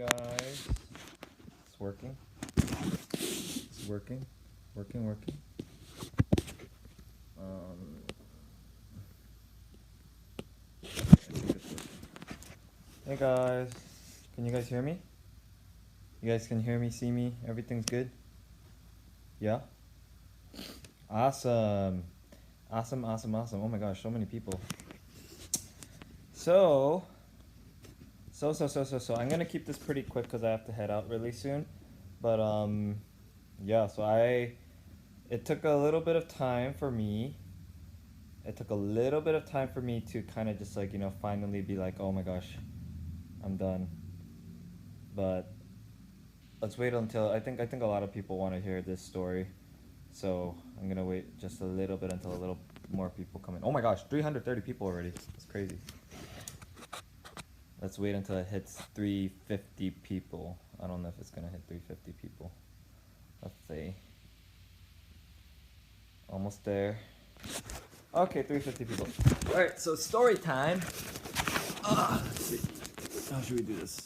guys. It's working. It's working. Working. I think it's working. Hey guys. Can you guys hear me? You guys can hear me, see me? Everything's good? Yeah? Awesome. Awesome. Oh my gosh, so many people. So I'm gonna keep this pretty quick because I have to head out really soon. But yeah, it took a little bit of time for me. It took a little bit of time for me to kind of just like, finally be like, oh my gosh, I'm done. But let's wait until I think a lot of people want to hear this story. So I'm gonna wait just a little bit until a little more people come in. Oh my gosh, 330 people already. That's crazy. Let's wait until it hits 350 people. I don't know if it's gonna hit 350 people. Let's see. Almost there. Okay, 350 people. Alright, so story time. Let's see. How should we do this?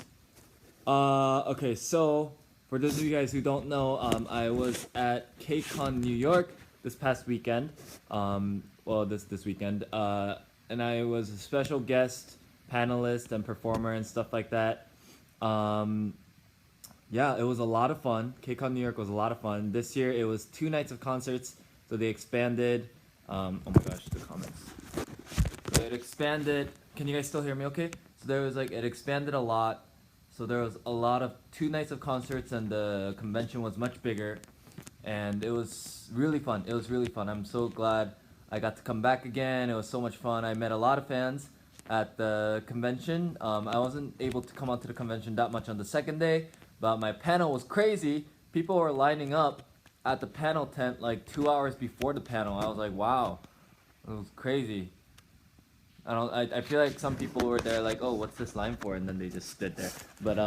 Okay, so for those of you guys who don't know, I was at KCON New York this past weekend. This weekend. And I was a special guest, panelist, and performer and stuff like that. Yeah, it was a lot of fun. KCON New York was a lot of fun. This year it was 2 nights of concerts, so they expanded. Oh my gosh, the comments. So it expanded. Can you guys still hear me okay? So it expanded a lot. So there was a lot of 2 nights of concerts, and the convention was much bigger. And it was really fun. I'm so glad I got to come back again. It was so much fun. I met a lot of fans at the convention. I wasn't able to come out to the convention that much on the second day, but my panel was crazy. People were lining up at the panel tent like 2 hours before the panel. I was like, wow, it was crazy. I feel like some people were there like, oh, what's this line for? And then they just stood there. But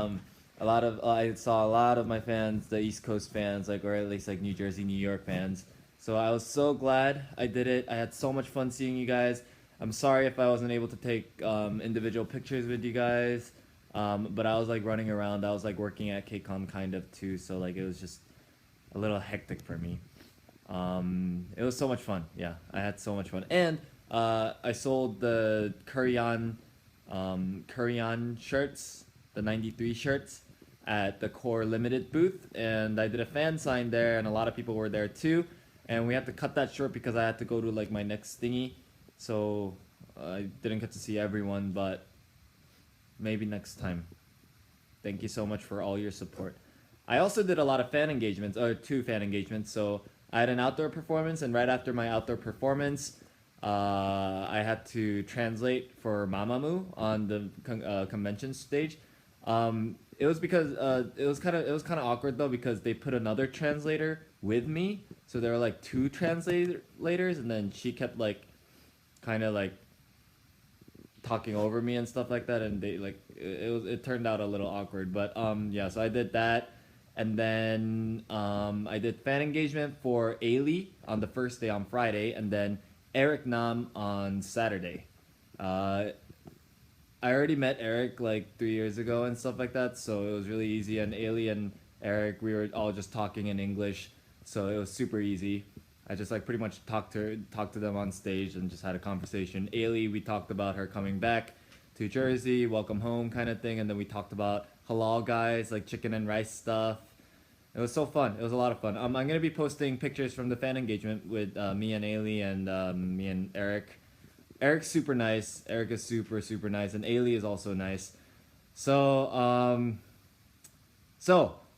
I saw a lot of my fans, the East Coast fans, or at least New Jersey, New York fans. So I was so glad I did it. I had so much fun seeing you guys. I'm sorry if I wasn't able to take individual pictures with you guys, but I was running around. I was working at KCON kind of too, so it was just a little hectic for me. It was so much fun. Yeah, I had so much fun, and I sold the Korean shirts, the 93 shirts, at the Core Limited booth, and I did a fan sign there, and a lot of people were there too. And we had to cut that short because I had to go to my next thingy. So I didn't get to see everyone, but maybe next time. Thank you so much for all your support. I also did a lot of fan engagements, or 2 fan engagements. So I had an outdoor performance, and right after my outdoor performance, I had to translate for Mamamoo on the convention stage. It was because it was kind of awkward though, because they put another translator with me, so there were 2 translators, and then she kept kind of talking over me and stuff like that, and they it turned out a little awkward. But yeah, so I did that, and then I did fan engagement for Ailey on the first day on Friday, and then Eric Nam on Saturday. I already met Eric 3 years ago and stuff like that, so it was really easy. And Ailey and Eric, we were all just talking in English, so it was super easy. I just pretty much talked to them on stage and just had a conversation. Ailey, we talked about her coming back to Jersey, welcome home kind of thing, and then we talked about halal guys, chicken and rice stuff. It was so fun. It was a lot of fun. I'm gonna be posting pictures from the fan engagement with me and Ailey and me and Eric. Eric's super nice. Eric is super nice, and Ailey is also nice. So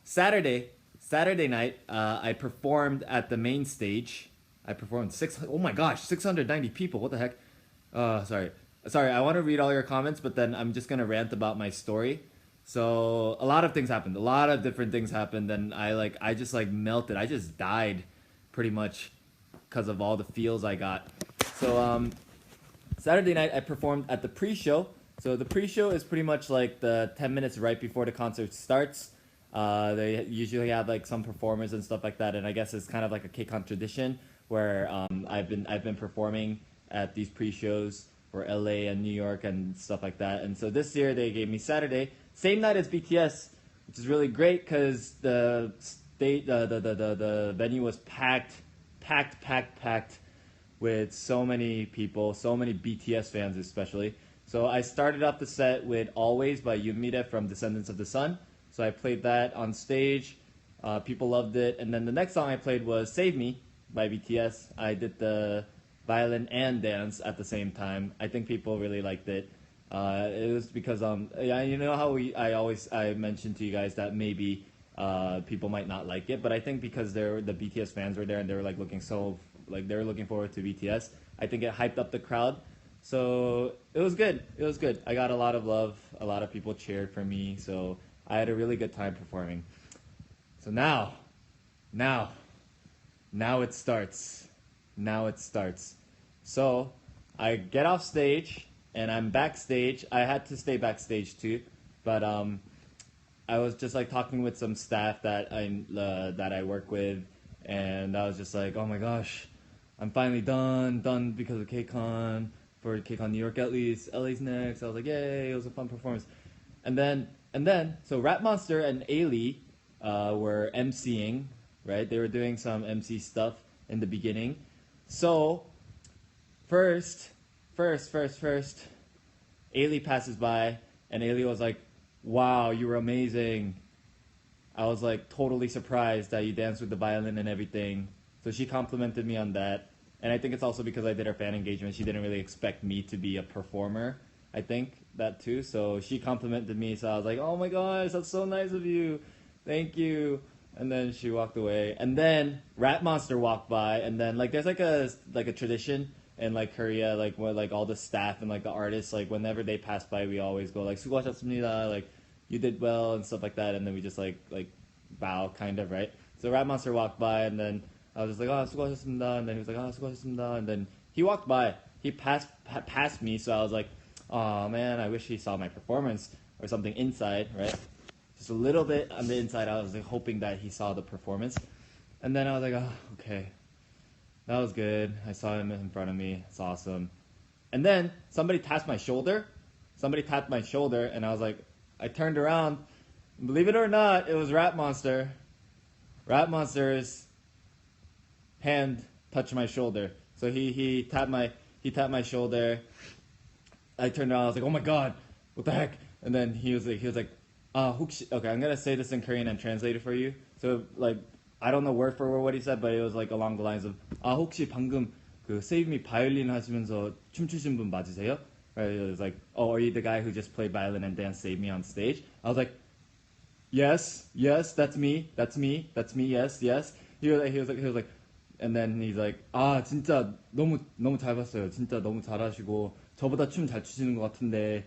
Saturday night, I performed at the main stage. I performed 690 people. What the heck? Sorry. I want to read all your comments, but then I'm just gonna rant about my story. So a lot of things happened. A lot of different things happened, and I just melted. I just died, pretty much, because of all the feels I got. So Saturday night I performed at the pre-show. So the pre-show is pretty much the 10 minutes right before the concert starts. They usually have some performers and stuff like that, and I guess it's kind of a KCON tradition where I've been performing at these pre-shows for LA and New York and stuff like that. And so this year they gave me Saturday, same night as BTS, which is really great because the venue was packed with so many people, so many BTS fans especially. So I started off the set with Always by Yoonmire from Descendants of the Sun. So I played that on stage. People loved it. And then the next song I played was Save Me by BTS. I did the violin and dance at the same time. I think people really liked it. It was because yeah, you know how I mentioned to you guys that maybe people might not like it, but I think because the BTS fans were there and they were like looking forward to BTS. I think it hyped up the crowd. So it was good. It was good. I got a lot of love. A lot of people cheered for me. So I had a really good time performing. So now it starts. Now it starts. So I get off stage and I'm backstage. I had to stay backstage too, but I was just like talking with some staff that I work with, and I was just like, oh my gosh, I'm finally done because of KCON, for KCON New York at least. LA's next. I was like, yay! It was a fun performance. And then, so Rap Monster and Ailey were emceeing, right? They were doing some MC stuff in the beginning. So first, Ailey passes by, and Ailey was like, wow, you were amazing. I was like totally surprised that you danced with the violin and everything. So she complimented me on that. And I think it's also because I did her fan engagement. She didn't really expect me to be a performer. I think that too. So she complimented me. So I was like, oh my gosh, that's so nice of you. Thank you. And then she walked away. And then Rat Monster walked by. And then like there's like a tradition in like Korea, like where like all the staff and like the artists, like whenever they pass by, we always go like 수고하셨습니다, like you did well and stuff like that. And then we just like bow kind of, right? So Rat Monster walked by, and then I was just like, oh, 수고하셨습니다. And then he was like, oh, 수고하셨습니다. And then he walked by. He passed me. So I was like, oh man, I wish he saw my performance or something inside, right? Just a little bit on the inside. I was like hoping that he saw the performance. And then I was like, oh, okay. That was good. I saw him in front of me. It's awesome. And then somebody tapped my shoulder. And I was like, I turned around. Believe it or not, it was Rat Monster. Rat Monster's hand touched my shoulder. So he tapped my shoulder. I turned around. I was like, oh my god, what the heck? And then he was like, 혹시, okay, I'm gonna say this in Korean and translate it for you. So like, I don't know word for word what he said, but it was like along the lines of, 혹시 방금 그 Save Me 바이올린 하시면서 춤추신 분 맞으세요? Right? It was like, oh, are you the guy who just played violin and danced Save Me on stage? I was like, yes, that's me, yes. He was like, and then he's like, 진짜 너무 잘 봤어요. 진짜 너무 잘하시고 저보다 춤 잘 추시는 것 같은데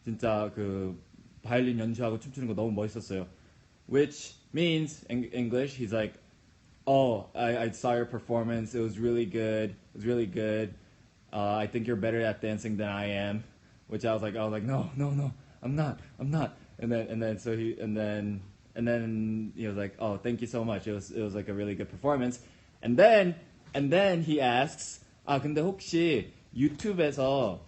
진짜 그 바이올린 연주하고 춤추는 거 너무 멋있었어요. Which means in English, he's like, oh, I saw your performance. It was really good. I think you're better at dancing than I am. Which I was like, no, I'm not. And then he was like, oh, thank you so much. It was like a really good performance. And then he asks, 근데 혹시 유튜브에서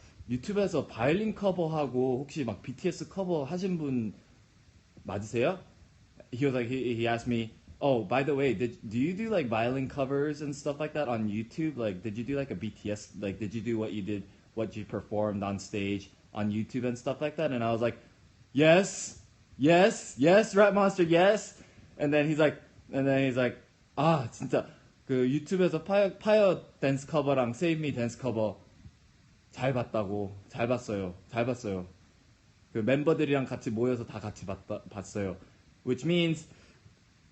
바이올린 커버하고 혹시 막 BTS 커버 하신 분 맞으세요? He was like, he asked me, oh, by the way, do you do like violin covers and stuff like that on YouTube? Like, did you do like a BTS, like, did you do what you performed on stage on YouTube and stuff like that? And I was like, yes, Rat Monster, yes. And then he's like, 진짜 그 유튜브에서 파이어 댄스 커버랑 Save Me 댄스 커버 잘 봤어요. 그 멤버들이랑 같이 모여서 다 같이 봤어요. Which means,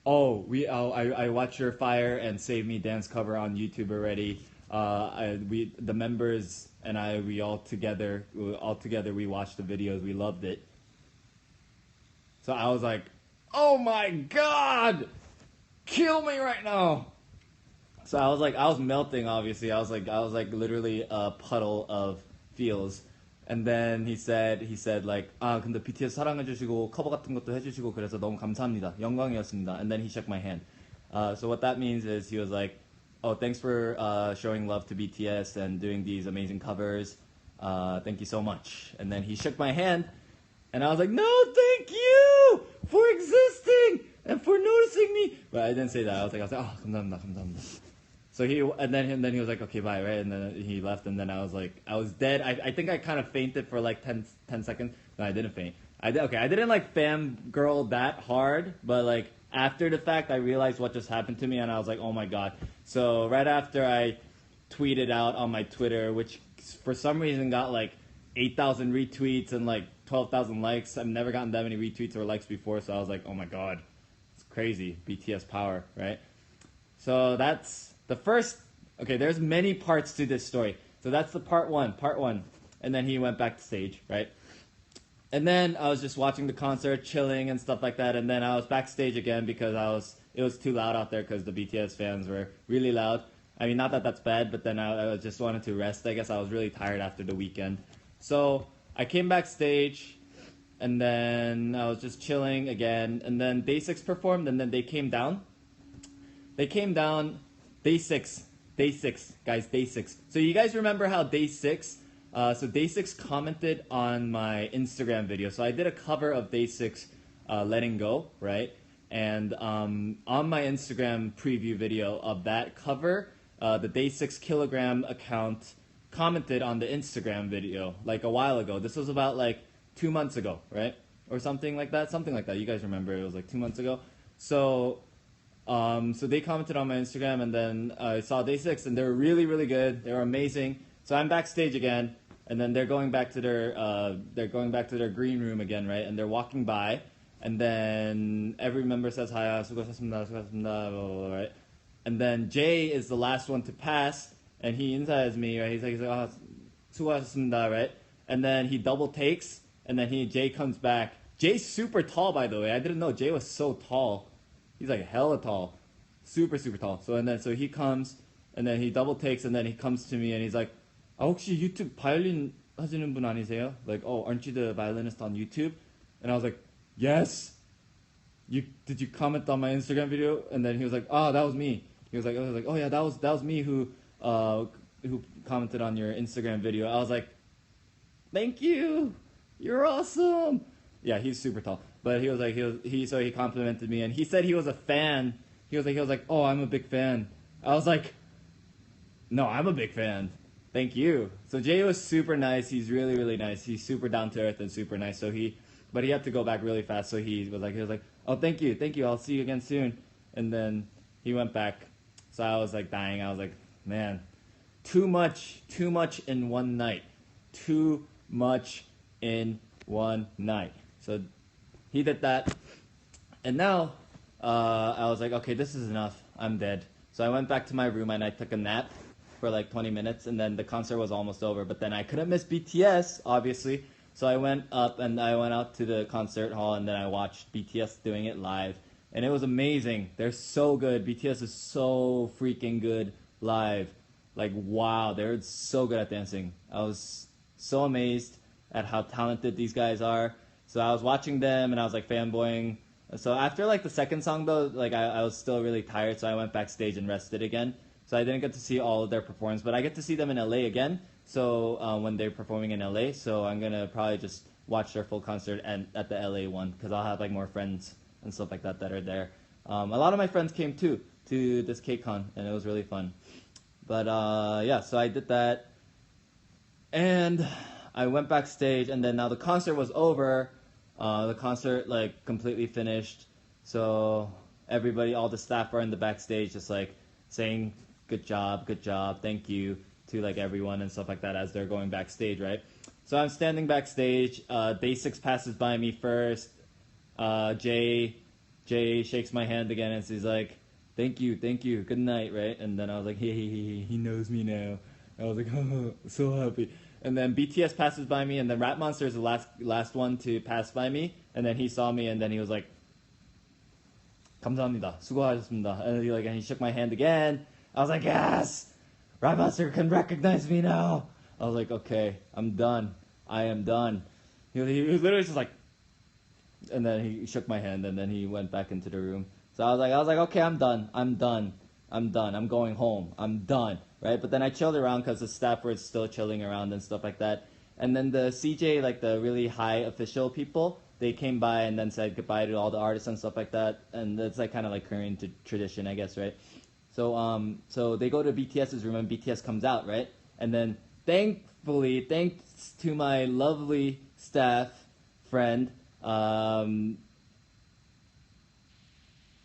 I watched your Fire and Save Me dance cover on YouTube already. The members and we all together we watched the videos. We loved it. So I was like, oh my god, kill me right now. So I was melting. Obviously, I was like literally a puddle of feels. And then he said like, 근데 BTS 사랑해주시고 커버 같은 것도 해주시고 그래서 너무 감사합니다. 영광이었습니다. And then he shook my hand. So what that means is he was like, oh, thanks for showing love to BTS and doing these amazing covers. Thank you so much. And then he shook my hand, and I was like, no, thank you for existing and for noticing me. But I didn't say that. I was like, oh, 감사합니다, 감사합니다. So he he was like, okay, bye, right? And then he left, and then I was dead. I think I kind of fainted for like 10 seconds. No, I didn't faint. I didn't like fangirl that hard, but like after the fact, I realized what just happened to me, and I was like, oh my god. So right after I tweeted out on my Twitter, which for some reason got like 8,000 retweets and like 12,000 likes. I've never gotten that many retweets or likes before, so I was like, oh my god, it's crazy. BTS power, right? So that's the first. Okay, there's many parts to this story. So that's the part one. And then he went back to stage, right? And then I was just watching the concert, chilling and stuff like that. And then I was backstage again because it was too loud out there because the BTS fans were really loud. I mean, not that that's bad, but then I just wanted to rest. I guess I was really tired after the weekend. So I came backstage, and then I was just chilling again. And then Day 6 performed, and then they came down. Day 6, guys, Day 6. So you guys remember how Day 6, so Day 6 commented on my Instagram video. So I did a cover of Day 6, Letting Go, right? And on my Instagram preview video of that cover, the Day 6 Kilogram account commented on the Instagram video like a while ago. This was about like 2 months ago, right? Or something like that. You guys remember it was like 2 months ago. So they commented on my Instagram, and then I saw Day 6, and they were really, really good. They were amazing. So I'm backstage again, and then they're going back to their green room again, right? And they're walking by, and then every member says hi, 수고하셨습니다, 수고하셨습니다, right? And then Jay is the last one to pass, and he insides me, right? He's like, oh, 수고하셨습니다, right? And then he double takes, and then Jay comes back. Jay's super tall, by the way. I didn't know Jay was so tall. He's like hella tall, super tall. So he comes, and then he double takes, and then he comes to me, and he's like, 혹시 유튜브 바이올린 하시는 분 아니세요? Like, oh, aren't you the violinist on YouTube? And I was like, yes. Did you comment on my Instagram video? And then he was like, oh, that was me. I was like, oh yeah, that was me who commented on your Instagram video. I was like, thank you, you're awesome. Yeah, he's super tall. But he was like, he complimented me, and he said he was a fan. He was like, oh, I'm a big fan. I was like, no, I'm a big fan. Thank you. So Jay was super nice. He's really, really nice. He's super down to earth and super nice. But he had to go back really fast. So he was like, oh, thank you. I'll see you again soon. And then he went back. So I was like dying. I was like, man, too much in one night. Too much in one night. So he did that, and now I was like, okay, this is enough. I'm dead. So I went back to my room and I took a nap for like 20 minutes, and then the concert was almost over. But then I couldn't miss BTS, obviously. So I went up and I went out to the concert hall, and then I watched BTS doing it live, and it was amazing. They're so good. BTS is so freaking good live. Like, wow, they're so good at dancing. I was so amazed at how talented these guys are. So I was watching them, and I was like fanboying. So after like the second song though, like I was still really tired, so I went backstage and rested again. So I didn't get to see all of their performance, but I get to see them in LA again. So when they're performing in LA, so I'm gonna probably just watch their full concert at the LA one, because I'll have like more friends and stuff like that are there. A lot of my friends came too to this KCON, and it was really fun. But yeah, so I did that, and I went backstage, and then now the concert was over. The concert like completely finished, so everybody, all the staff are in the backstage just like saying good job, thank you to like everyone and stuff like that as they're going backstage, right? So I'm standing backstage. Day 6 passes by me first. Jay shakes my hand again, and he's like, thank you, good night, right? And then I was like, hey, he knows me now. I was like, oh, so happy. And then BTS passes by me, and then Rap Monster is the last one to pass by me. And then he saw me, and then he was like, 감사합니다, 수고하셨습니다. And he shook my hand again. I was like, yes, Rap Monster can recognize me now. I was like, okay, I'm done. I am done. He was literally just like, and then he shook my hand, and then he went back into the room. So I was like, okay, I'm done. I'm going home. I'm done. Right? But then I chilled around because the staff were still chilling around and stuff like that. And then the CJ, like the really high official people, they came by and then said goodbye to all the artists and stuff like that, and that's like kind of like Korean tradition, I guess, right? So they go to BTS's room and BTS comes out, right? And then thankfully, thanks to my lovely staff friend,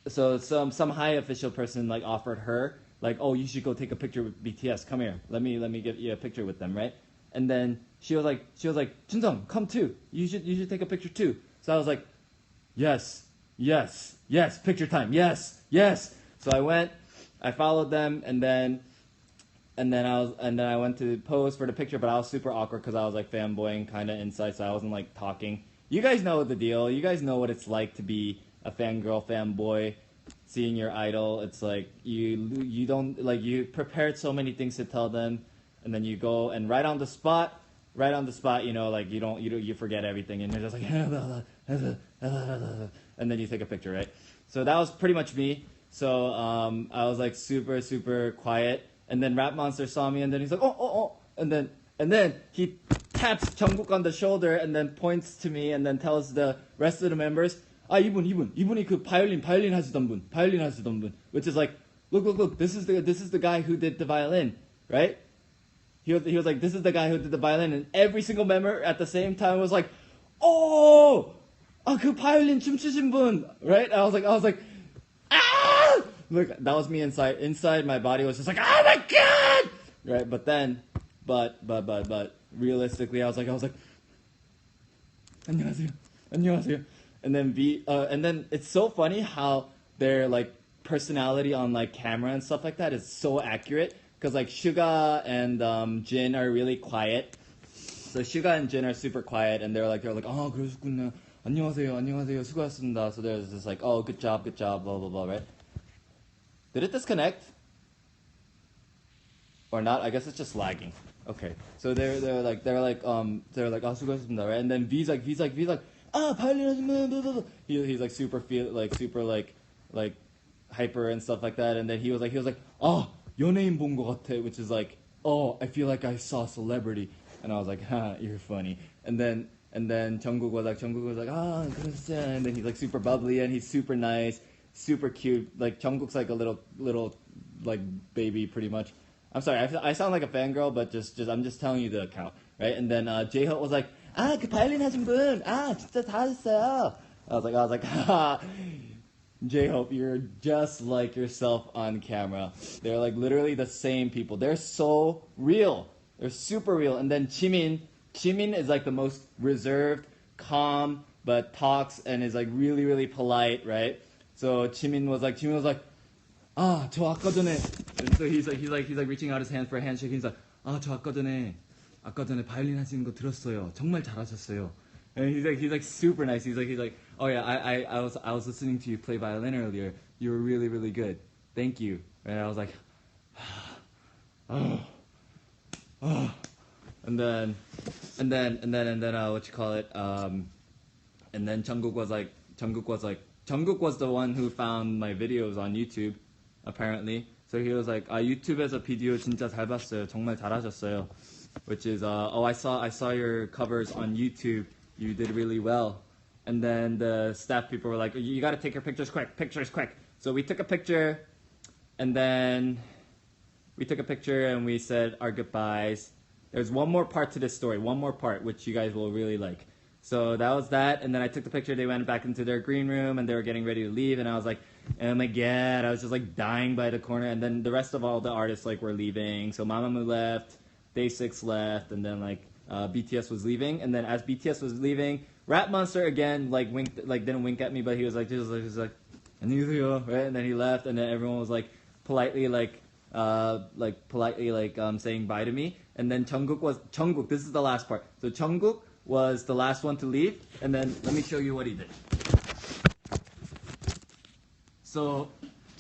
so some high official person like offered her like, oh, you should go take a picture with BTS. Come here, let me get you a picture with them, right? And then she was like, Jun Sung, come too. You should take a picture too. So I was like, yes, picture time, yes. So I went, I followed them, and then I went to pose for the picture, but I was super awkward because I was like fanboying kind of inside, so I wasn't like talking. You guys know the deal. You guys know what it's like to be a fangirl, fanboy, seeing your idol. It's like you don't like, you prepared so many things to tell them, and then you go and right on the spot, you know, like you forget everything, and you're just like and then you take a picture, right? So that was pretty much me. So I was like super quiet, and then Rap Monster saw me, and then he's like oh, and then he taps Jungkook on the shoulder and then points to me and then tells the rest of the members, 이분이 그 바이올린 하시던 분, which is like, look, this is the guy who did the violin, right? He was like, this is the guy who did the violin, and every single member at the same time was like, oh, 그 바이올린 춤추신 분, right? I was like, ah! Look, that was me inside. Inside, my body was just like, oh my god, right? But then, but realistically, I was like, 안녕하세요. And then it's so funny how their like personality on like camera and stuff like that is so accurate, because like Suga and Jin are really quiet. So Suga and Jin are super quiet, and they're like 그러셨구나. 안녕하세요, 수고하셨습니다. So there's just like, oh, good job, blah blah blah, right? Did it disconnect or not? I guess it's just lagging. Okay, so they're like 수고하셨습니다, right? And then V's like 바이올린 하시면 blah, blah, blah. He's like super hyper and stuff like that, and then he was like 연예인 본 것 같아, which is like, oh, I feel like I saw a celebrity, and I was like, ha, you're funny. And then Jungkook was like 그러시죠, and then he's like super bubbly and he's super nice, super cute. Like Jungkook's like a little like baby pretty much. I'm sorry, I sound like a fangirl, but just I'm just telling you the account, right? And then J-Hope was like, 그 바이올린 하신 분, 진짜 잘하셨어요. I was like, haha, J-Hope, you're just like yourself on camera. They're like literally the same people. They're so real. They're super real. And then Jimin is like the most reserved, calm, but talks and is like really polite, right? So Jimin was like, 저 아까 전에, and so he's like reaching out his hand for a handshake. He's like, 저 아까 전에 바이올린 하시는 거 들었어요. 정말 잘하셨어요. And he's like super nice. He's like, oh yeah, I was listening to you play violin earlier. You were really good. Thank you. And I was like, oh. And then what you call it? And then Jungkook was the one who found my videos on YouTube, apparently. So he was like, 유튜브에서 비디오 진짜 잘 봤어요. 정말 잘하셨어요. Which is, I saw your covers on YouTube. You did really well. And then the staff people were like, you gotta take your pictures quick. So we took a picture, and then we said our goodbyes. There's one more part to this story, which you guys will really like. So that was that, and then I took the picture. They went back into their green room, and they were getting ready to leave, and I was like, oh my god, I was just like dying by the corner. And then the rest of all the artists like were leaving. So Mamamoo left, Day 6 left, and then like BTS was leaving. And then as BTS was leaving, Rap Monster again didn't wink at me, but he was like 안녕하세요, right? And then he left, and then everyone was like politely saying bye to me. And then Jungkook, this is the last part. So Jungkook was the last one to leave, and then let me show you what he did. So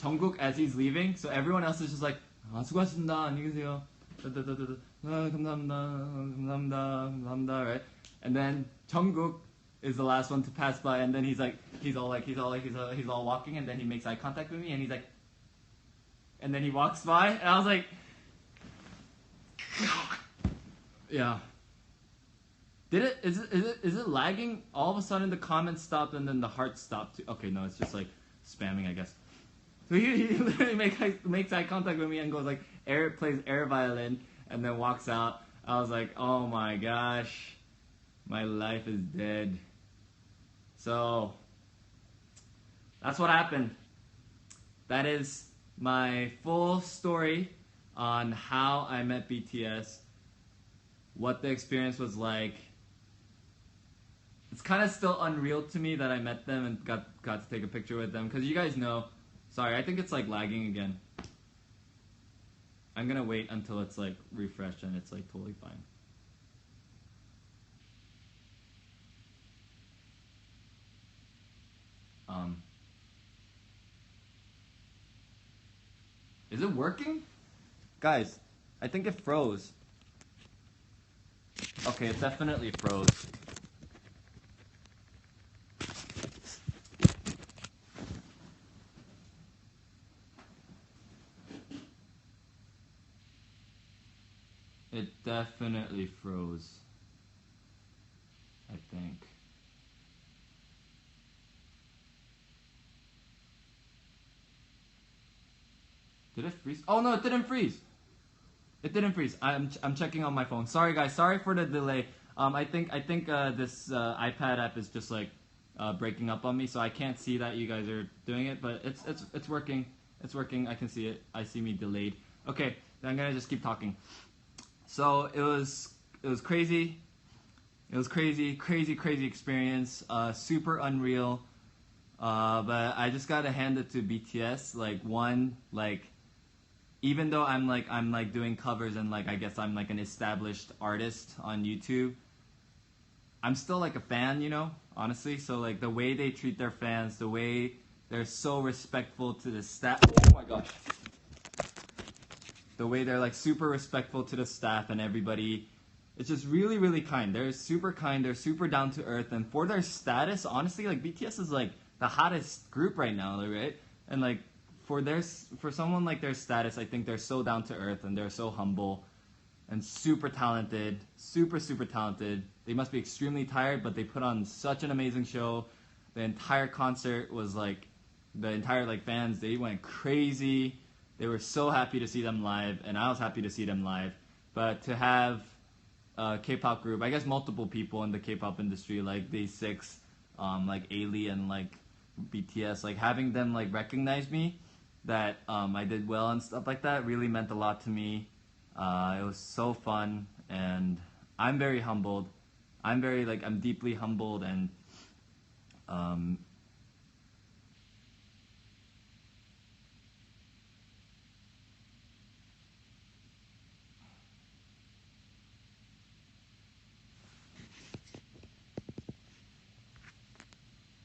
Jungkook, as he's leaving, so everyone else is just like, 수고하셨습니다, 안녕히 계세요, 감사합니다, right? And then Jungkook is the last one to pass by, and then he's all walking, and then he makes eye contact with me, and he's like, and then he walks by, and I was like, yeah. Did it? Is it lagging? All of a sudden the comments stopped and then the heart stopped too. Okay, no, it's just like spamming, I guess. So he literally makes eye contact with me and goes like, plays air violin, and then walks out. I was like, oh my gosh, my life is dead. So that's what happened. That is my full story on how I met BTS, what the experience was like. It's kind of still unreal to me that I met them and got to take a picture with them, because you guys know. Sorry, I think it's like lagging again. I'm gonna wait until it's like refreshed and it's like totally fine. Is it working? Guys, I think it froze. Okay, it definitely froze. It definitely froze. I think. Did it freeze? Oh no, it didn't freeze. It didn't freeze. I'm checking on my phone. Sorry guys, sorry for the delay. I think this iPad app is just like breaking up on me, so I can't see that you guys are doing it, but it's working. It's working. I can see it. I see me delayed. Okay, then I'm gonna just keep talking. So it was crazy. It was crazy experience. Super unreal. But I just gotta hand it to BTS. Even though I'm doing covers and like I guess I'm like an established artist on YouTube, I'm still like a fan, you know, honestly. So like the way they treat their fans, the way they're so respectful to the staff. Oh my gosh. The way they're like super respectful to the staff and everybody. It's just really kind. They're super kind, they're super down to earth, and for their status, honestly, like BTS is like the hottest group right now, right? And like for someone like their status, I think they're so down to earth and they're so humble and super talented, super talented. They must be extremely tired, but they put on such an amazing show. The entire concert was like, the entire like fans, they went crazy. They were so happy to see them live, and I was happy to see them live. But to have a K-pop group, I guess multiple people in the K-pop industry, like Day6, like Ailey and like BTS, like having them like recognize me, that I did well and stuff like that, really meant a lot to me. It was so fun, and I'm very humbled. I'm deeply humbled, and